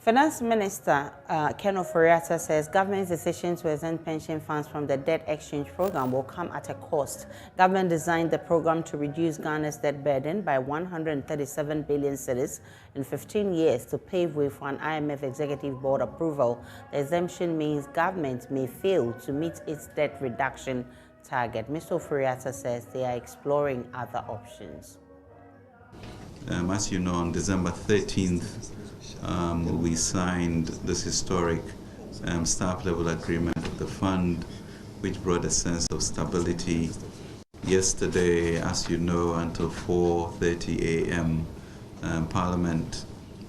Finance Minister Ken Ofori-Atta says government's decision to exempt pension funds from the debt exchange program will come at a cost. Government designed the program to reduce Ghana's debt burden by 137 billion cedis in 15 years to pave way for an IMF executive board approval. The exemption means government may fail to meet its debt reduction target. Mr. Ofori-Atta says they are exploring other options. As you know, on December 13th, we signed this historic staff-level agreement with the fund, which brought a sense of stability. Yesterday, as you know, until 4:30 a.m., Parliament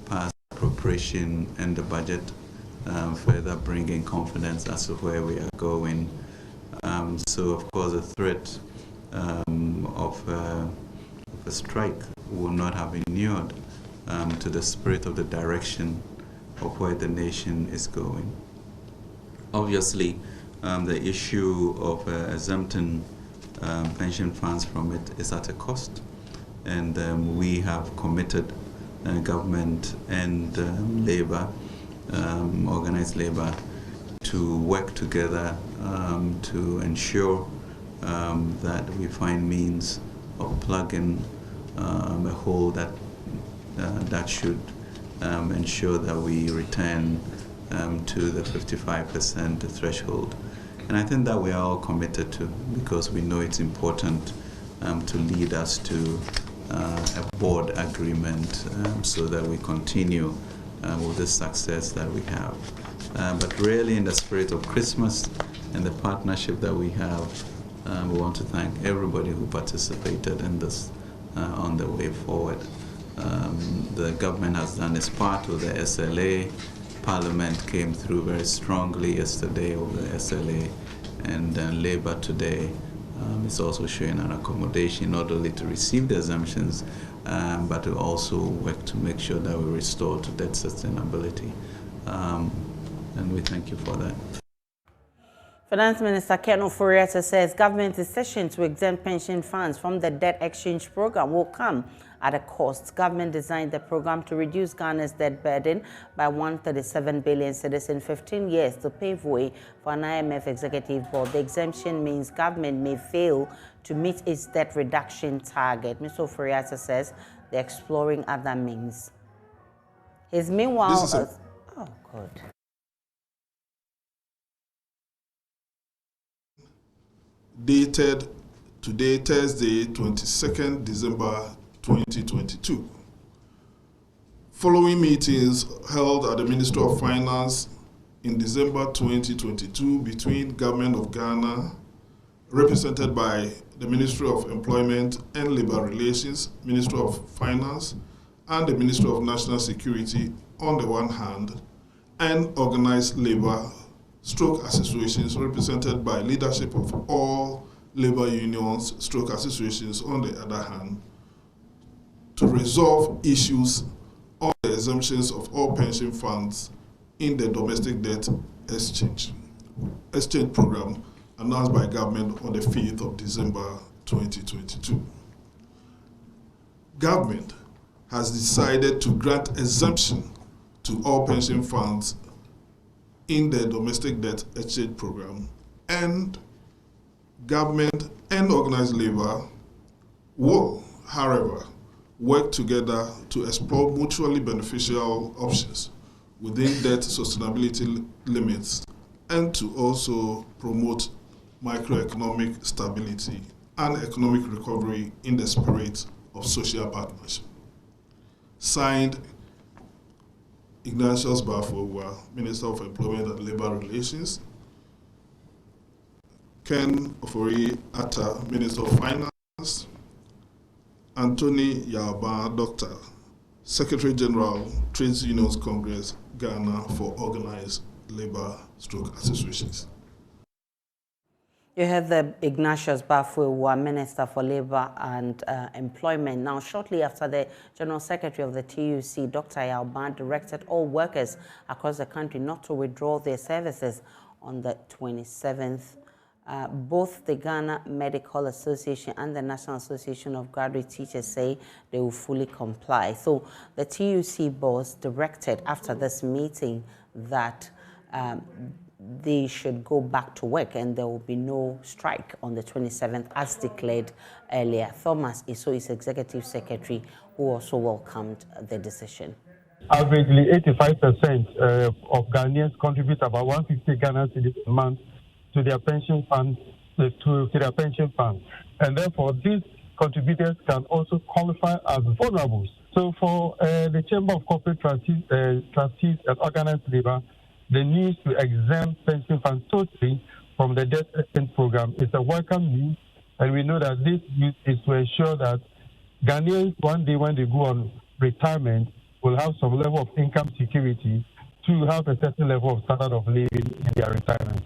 passed appropriation and the budget, further bringing confidence as to where we are going. So, of course, the threat of a strike will not have inured to the spirit of the direction of where the nation is going. Obviously, the issue of exempting pension funds from it is at a cost, and we have committed government and labor, organized labor, to work together to ensure that we find means of plugging a hole that should ensure that we return to the 55% threshold. And I think that we are all committed to, because we know it's important to lead us to a board agreement so that we continue with the success that we have. But really, in the spirit of Christmas and the partnership that we have, we want to thank everybody who participated in this on the way forward. The government has done its part with the SLA. Parliament came through very strongly yesterday with the SLA, and Labour today is also showing an accommodation not only to receive the exemptions, but to also work to make sure that we restore to debt sustainability. And we thank you for that. Finance Minister Ken Ofori-Atta says government's decision to exempt pension funds from the debt exchange program will come at a cost. Government designed the program to reduce Ghana's debt burden by 137 billion cedis in 15 years to pave way for an IMF executive board. The exemption means government may fail to meet its debt reduction target. Mr. Ofori-Atta says they're exploring other means. Meanwhile, oh, God. Dated today, Thursday, 22nd December 2022. Following meetings held at the Ministry of Finance in December 2022 between Government of Ghana, represented by the Ministry of Employment and Labour Relations, Ministry of Finance, and the Ministry of National Security on the one hand, and organized labour stroke associations represented by leadership of all labor unions stroke associations on the other hand, to resolve issues on the exemptions of all pension funds in the domestic debt exchange program announced by government on the 5th of December 2022. Government has decided to grant exemption to all pension funds in the domestic debt exchange program, and government and organized labor will, however, work together to explore mutually beneficial options within debt sustainability limits and to also promote microeconomic stability and economic recovery in the spirit of social partnership. Signed, Ignatius Bafowa, Minister of Employment and Labour Relations, Ken Ofori-Atta, Minister of Finance, Anthony Yaba, Doctor, Secretary General, Trades Unions Congress, Ghana for Organized Labour Stroke Associations. You have the Ignatius Bafowa, Minister for Labour and Employment. Now, shortly after the General Secretary of the TUC, Dr. Yalban, directed all workers across the country not to withdraw their services on the 27th Both the Ghana Medical Association and the National Association of Graduate Teachers say they will fully comply. So the TUC boss directed after this meeting that they should go back to work and there will be no strike on the 27th as declared earlier. Thomas Iso is Executive Secretary, who also welcomed the decision. Averagely, 85% of Ghanaians contribute about 150 Ghana cedis a month to their pension fund, to their pension fund. And therefore, these contributors can also qualify as vulnerables. So for the Chamber of Corporate Trustees and Organized Labor, the need to exempt pension funds totally from the debt exchange program is a welcome news, and we know that this news is to ensure that Ghanaians, one day when they go on retirement, will have some level of income security to have a certain level of standard of living in their retirement.